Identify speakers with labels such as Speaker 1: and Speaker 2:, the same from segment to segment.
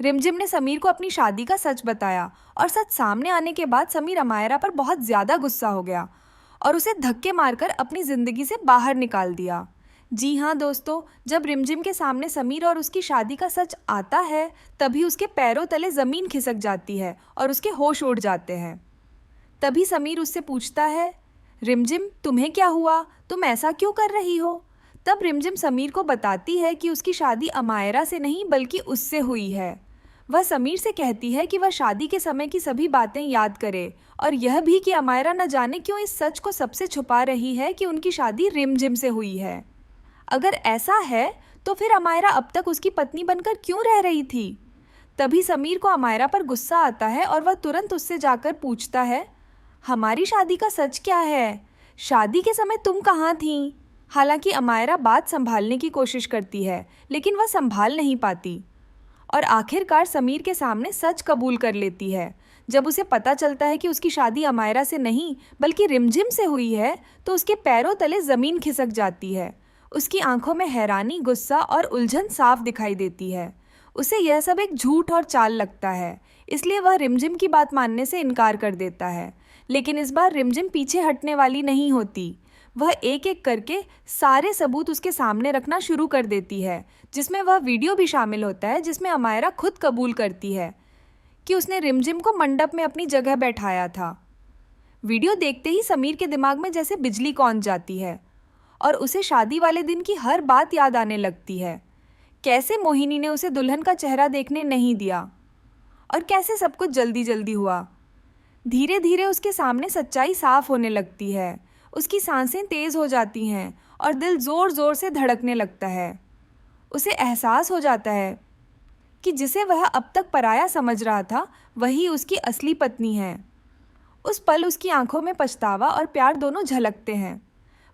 Speaker 1: रिमझिम ने समीर को अपनी शादी का सच बताया और सच सामने आने के बाद समीर अमायरा पर बहुत ज़्यादा गुस्सा हो गया और उसे धक्के मारकर अपनी ज़िंदगी से बाहर निकाल दिया। जी हाँ दोस्तों, जब रिमझिम के सामने समीर और उसकी शादी का सच आता है तभी उसके पैरों तले ज़मीन खिसक जाती है और उसके होश उड़ जाते हैं। तभी समीर उससे पूछता है, रिमझिम तुम्हें क्या हुआ, तुम ऐसा क्यों कर रही हो? तब रिमझिम समीर को बताती है कि उसकी शादी अमायरा से नहीं बल्कि उससे हुई है। वह समीर से कहती है कि वह शादी के समय की सभी बातें याद करे और यह भी कि अमायरा न जाने क्यों इस सच को सबसे छुपा रही है कि उनकी शादी रिमझिम से हुई है। अगर ऐसा है तो फिर अमायरा अब तक उसकी पत्नी बनकर क्यों रह रही थी? तभी समीर को अमायरा पर गुस्सा आता है और वह तुरंत उससे जाकर पूछता है, हमारी शादी का सच क्या है? शादी के समय तुम कहाँ थीं? हालांकि अमायरा बात संभालने की कोशिश करती है लेकिन वह संभाल नहीं पाती और आखिरकार समीर के सामने सच कबूल कर लेती है। जब उसे पता चलता है कि उसकी शादी अमायरा से नहीं बल्कि रिमझिम से हुई है तो उसके पैरों तले ज़मीन खिसक जाती है। उसकी आंखों में हैरानी, गुस्सा और उलझन साफ दिखाई देती है। उसे यह सब एक झूठ और चाल लगता है, इसलिए वह रिमझिम की बात मानने से इनकार कर देता है। लेकिन इस बार रिमझिम पीछे हटने वाली नहीं होती। वह एक एक करके सारे सबूत उसके सामने रखना शुरू कर देती है, जिसमें वह वीडियो भी शामिल होता है जिसमें अमायरा खुद कबूल करती है कि उसने रिमझिम को मंडप में अपनी जगह बैठाया था। वीडियो देखते ही समीर के दिमाग में जैसे बिजली कौंध जाती है और उसे शादी वाले दिन की हर बात याद आने लगती है। कैसे मोहिनी ने उसे दुल्हन का चेहरा देखने नहीं दिया और कैसे सब कुछ जल्दी जल्दी हुआ। धीरे धीरे उसके सामने सच्चाई साफ होने लगती है। उसकी सांसें तेज हो जाती हैं और दिल ज़ोर ज़ोर से धड़कने लगता है। उसे एहसास हो जाता है कि जिसे वह अब तक पराया समझ रहा था वही उसकी असली पत्नी है। उस पल उसकी आंखों में पछतावा और प्यार दोनों झलकते हैं।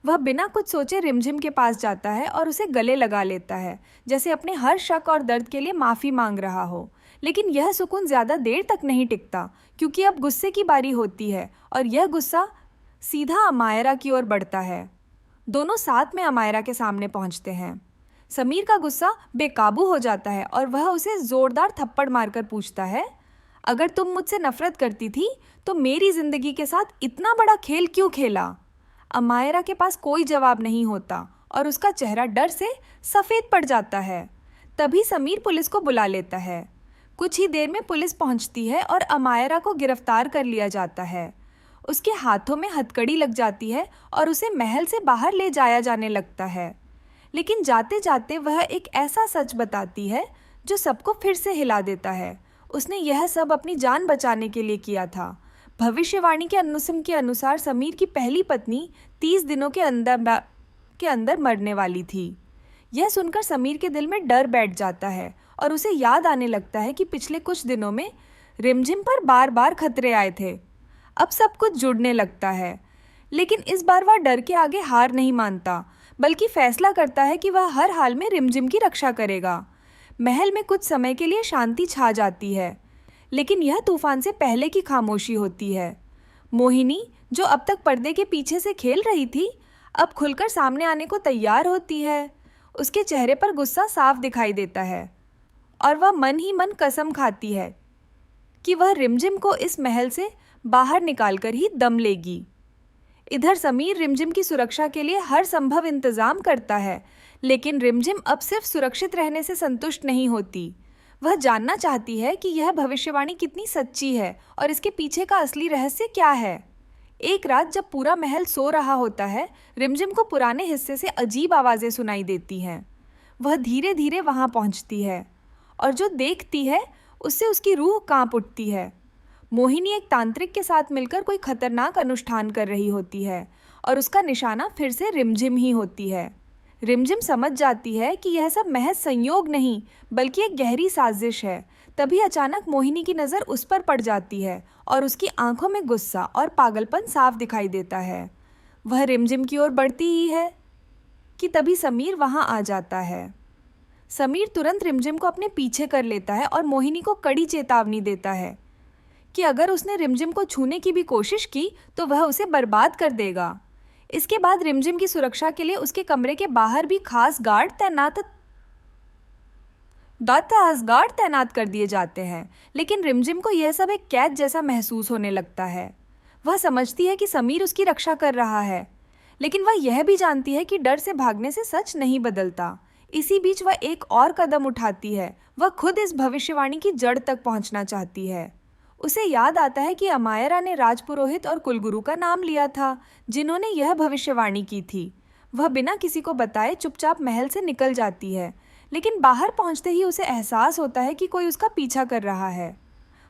Speaker 1: वह बिना कुछ सोचे रिमझिम के पास जाता है और उसे गले लगा लेता है, जैसे अपने हर शक और दर्द के लिए माफ़ी मांग रहा हो। लेकिन यह सुकून ज़्यादा देर तक नहीं टिकता, क्योंकि अब गुस्से की बारी होती है और यह गुस्सा सीधा अमायरा की ओर बढ़ता है। दोनों साथ में अमायरा के सामने पहुंचते हैं। समीर का गुस्सा बेकाबू हो जाता है और वह उसे ज़ोरदार थप्पड़ मारकर पूछता है, अगर तुम मुझसे नफरत करती थी तो मेरी ज़िंदगी के साथ इतना बड़ा खेल क्यों खेला? अमायरा के पास कोई जवाब नहीं होता और उसका चेहरा डर से सफ़ेद पड़ जाता है। तभी समीर पुलिस को बुला लेता है। कुछ ही देर में पुलिस पहुंचती है और अमायरा को गिरफ्तार कर लिया जाता है। उसके हाथों में हथकड़ी लग जाती है और उसे महल से बाहर ले जाया जाने लगता है। लेकिन जाते जाते वह एक ऐसा सच बताती है जो सबको फिर से हिला देता है। उसने यह सब अपनी जान बचाने के लिए किया था। भविष्यवाणी के अनुसार समीर की पहली पत्नी 30 दिनों के अंदर मरने वाली थी। यह सुनकर समीर के दिल में डर बैठ जाता है और उसे याद आने लगता है कि पिछले कुछ दिनों में रिमझिम पर बार बार खतरे आए थे। अब सब कुछ जुड़ने लगता है, लेकिन इस बार वह डर के आगे हार नहीं मानता, बल्कि फैसला करता है कि वह हर हाल में रिमझिम की रक्षा करेगा। महल में कुछ समय के लिए शांति छा जाती है, लेकिन यह तूफान से पहले की खामोशी होती है। मोहिनी, जो अब तक पर्दे के पीछे से खेल रही थी, अब खुलकर सामने आने को तैयार होती है। उसके चेहरे पर गुस्सा साफ दिखाई देता है और वह मन ही मन कसम खाती है कि वह रिमझिम को इस महल से बाहर निकालकर ही दम लेगी। इधर समीर रिमझिम की सुरक्षा के लिए हर संभव इंतजाम करता है, लेकिन रिमझिम अब सिर्फ सुरक्षित रहने से संतुष्ट नहीं होती। वह जानना चाहती है कि यह भविष्यवाणी कितनी सच्ची है और इसके पीछे का असली रहस्य क्या है। एक रात जब पूरा महल सो रहा होता है, रिमझिम को पुराने हिस्से से अजीब आवाज़ें सुनाई देती हैं। वह धीरे धीरे वहाँ पहुँचती है और जो देखती है उससे उसकी रूह कांप उठती है। मोहिनी एक तांत्रिक के साथ मिलकर कोई खतरनाक अनुष्ठान कर रही होती है और उसका निशाना फिर से रिमझिम ही होती है। रिमझिम समझ जाती है कि यह सब महज संयोग नहीं बल्कि एक गहरी साजिश है। तभी अचानक मोहिनी की नज़र उस पर पड़ जाती है और उसकी आंखों में गुस्सा और पागलपन साफ दिखाई देता है। वह रिमझिम की ओर बढ़ती ही है कि तभी समीर वहाँ आ जाता है। समीर तुरंत रिमझिम को अपने पीछे कर लेता है और मोहिनी को कड़ी चेतावनी देता है कि अगर उसने रिमझिम को छूने की भी कोशिश की तो वह उसे बर्बाद कर देगा। इसके बाद रिमझिम की सुरक्षा के लिए उसके कमरे के बाहर भी खास गार्ड तैनात दैत्य असगार्ड तैनात कर दिए जाते हैं, लेकिन रिमझिम को यह सब एक कैद जैसा महसूस होने लगता है। वह समझती है कि समीर उसकी रक्षा कर रहा है, लेकिन वह यह भी जानती है कि डर से भागने से सच नहीं बदलता। इसी बीच वह एक और कदम उठाती है। वह खुद इस भविष्यवाणी की जड़ तक पहुंचना चाहती है। उसे याद आता है कि अमायरा ने राजपुरोहित और कुलगुरु का नाम लिया था, जिन्होंने यह भविष्यवाणी की थी। वह बिना किसी को बताए चुपचाप महल से निकल जाती है, लेकिन बाहर पहुंचते ही उसे एहसास होता है कि कोई उसका पीछा कर रहा है।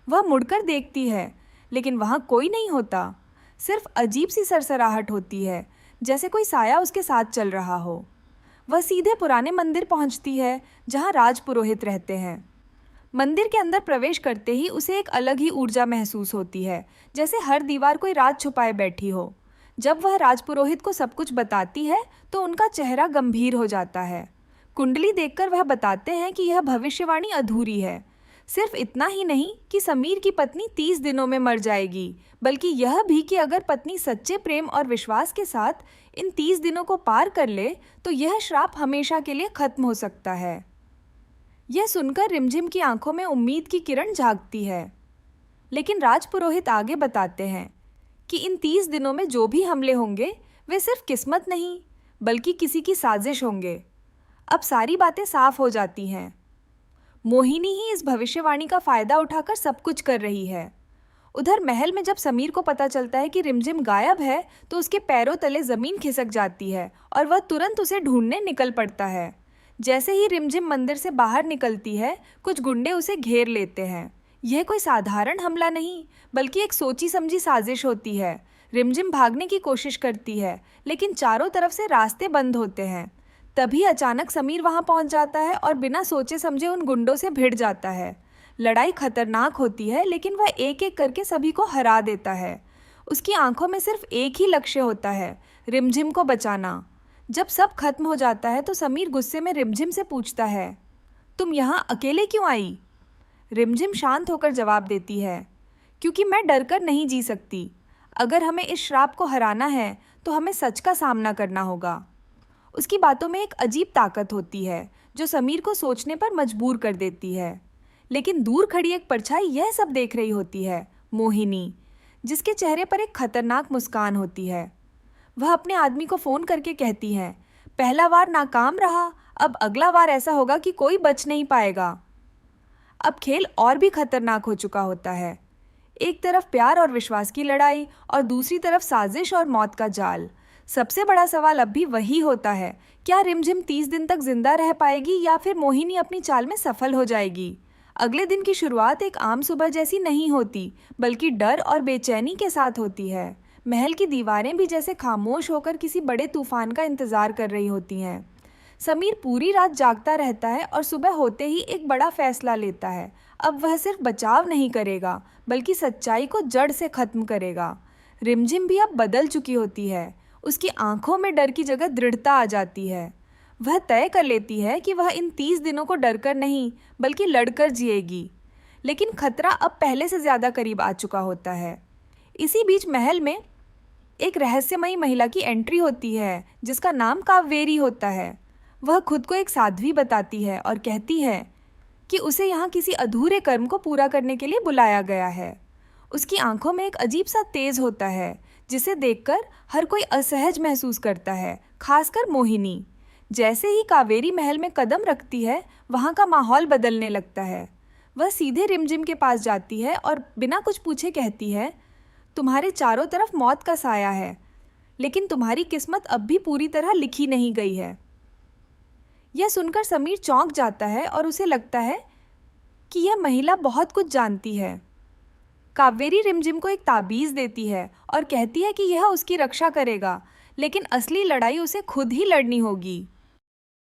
Speaker 1: वह मुड़कर देखती है, लेकिन वहां कोई नहीं होता। सिर्फ अजीब सी सरसराहट होती है, जैसे कोई साया उसके साथ चल रहा हो। वह सीधे पुराने मंदिर पहुंचती है, जहां राजपुरोहित रहते हैं। मंदिर के अंदर प्रवेश करते ही उसे एक अलग ही ऊर्जा महसूस होती है, जैसे हर दीवार कोई राज छुपाए बैठी हो। जब वह राजपुरोहित को सब कुछ बताती है तो उनका चेहरा गंभीर हो जाता है। कुंडली देखकर वह बताते हैं कि यह भविष्यवाणी अधूरी है। सिर्फ इतना ही नहीं कि समीर की पत्नी 30 दिनों में मर जाएगी, बल्कि यह भी कि अगर पत्नी सच्चे प्रेम और विश्वास के साथ इन 30 दिनों को पार कर ले तो यह श्राप हमेशा के लिए खत्म हो सकता है। यह सुनकर रिमझिम की आंखों में उम्मीद की किरण झांकती है, लेकिन राजपुरोहित आगे बताते हैं कि इन 30 दिनों में जो भी हमले होंगे वे सिर्फ किस्मत नहीं, बल्कि किसी की साजिश होंगे। अब सारी बातें साफ हो जाती हैं। मोहिनी ही इस भविष्यवाणी का फायदा उठाकर सब कुछ कर रही है। उधर महल में जब समीर को पता चलता है कि रिमझिम गायब है तो उसके पैरों तले जमीन खिसक जाती है और वह तुरंत उसे ढूंढने निकल पड़ता है। जैसे ही रिमझिम मंदिर से बाहर निकलती है, कुछ गुंडे उसे घेर लेते हैं। यह कोई साधारण हमला नहीं, बल्कि एक सोची समझी साजिश होती है। रिमझिम भागने की कोशिश करती है, लेकिन चारों तरफ से रास्ते बंद होते हैं। तभी अचानक समीर वहां पहुंच जाता है और बिना सोचे समझे उन गुंडों से भिड़ जाता है। लड़ाई खतरनाक होती है, लेकिन वह एक एक करके सभी को हरा देता है। उसकी आंखों में सिर्फ एक ही लक्ष्य होता है, रिमझिम को बचाना। जब सब खत्म हो जाता है तो समीर गुस्से में रिमझिम से पूछता है, तुम यहाँ अकेले क्यों आई? रिमझिम शांत होकर जवाब देती है, क्योंकि मैं डर कर नहीं जी सकती। अगर हमें इस श्राप को हराना है तो हमें सच का सामना करना होगा। उसकी बातों में एक अजीब ताकत होती है, जो समीर को सोचने पर मजबूर कर देती है। लेकिन दूर खड़ी एक परछाई यह सब देख रही होती है, मोहिनी, जिसके चेहरे पर एक खतरनाक मुस्कान होती है। वह अपने आदमी को फोन करके कहती है, पहला वार नाकाम रहा, अब अगला वार ऐसा होगा कि कोई बच नहीं पाएगा। अब खेल और भी खतरनाक हो चुका होता है। एक तरफ प्यार और विश्वास की लड़ाई और दूसरी तरफ साजिश और मौत का जाल। सबसे बड़ा सवाल अब भी वही होता है, क्या रिमझिम 30 दिन तक जिंदा रह पाएगी या फिर मोहिनी अपनी चाल में सफल हो जाएगी? अगले दिन की शुरुआत एक आम सुबह जैसी नहीं होती, बल्कि डर और बेचैनी के साथ होती है। महल की दीवारें भी जैसे खामोश होकर किसी बड़े तूफान का इंतजार कर रही होती हैं। समीर पूरी रात जागता रहता है और सुबह होते ही एक बड़ा फैसला लेता है। अब वह सिर्फ बचाव नहीं करेगा, बल्कि सच्चाई को जड़ से खत्म करेगा। रिमझिम भी अब बदल चुकी होती है। उसकी आंखों में डर की जगह दृढ़ता आ जाती है। वह तय कर लेती है कि वह इन 30 दिनों को डरकर नहीं, बल्कि लड़कर जिएगी। लेकिन खतरा अब पहले से ज्यादा करीब आ चुका होता है। इसी बीच महल में एक रहस्यमयी महिला की एंट्री होती है, जिसका नाम कावेरी होता है। वह खुद को एक साध्वी बताती है और कहती है कि उसे यहाँ किसी अधूरे कर्म को पूरा करने के लिए बुलाया गया है। उसकी आंखों में एक अजीब सा तेज होता है, जिसे देखकर हर कोई असहज महसूस करता है, खासकर मोहिनी। जैसे ही कावेरी महल में कदम रखती है, वहाँ का माहौल बदलने लगता है। वह सीधे रिमझिम के पास जाती है और बिना कुछ पूछे कहती है, तुम्हारे चारों तरफ मौत का साया है, लेकिन तुम्हारी किस्मत अब भी पूरी तरह लिखी नहीं गई है। यह सुनकर समीर चौंक जाता है और उसे लगता है कि यह महिला बहुत कुछ जानती है। कावेरी रिमझिम को एक ताबीज देती है और कहती है कि यह उसकी रक्षा करेगा, लेकिन असली लड़ाई उसे खुद ही लड़नी होगी।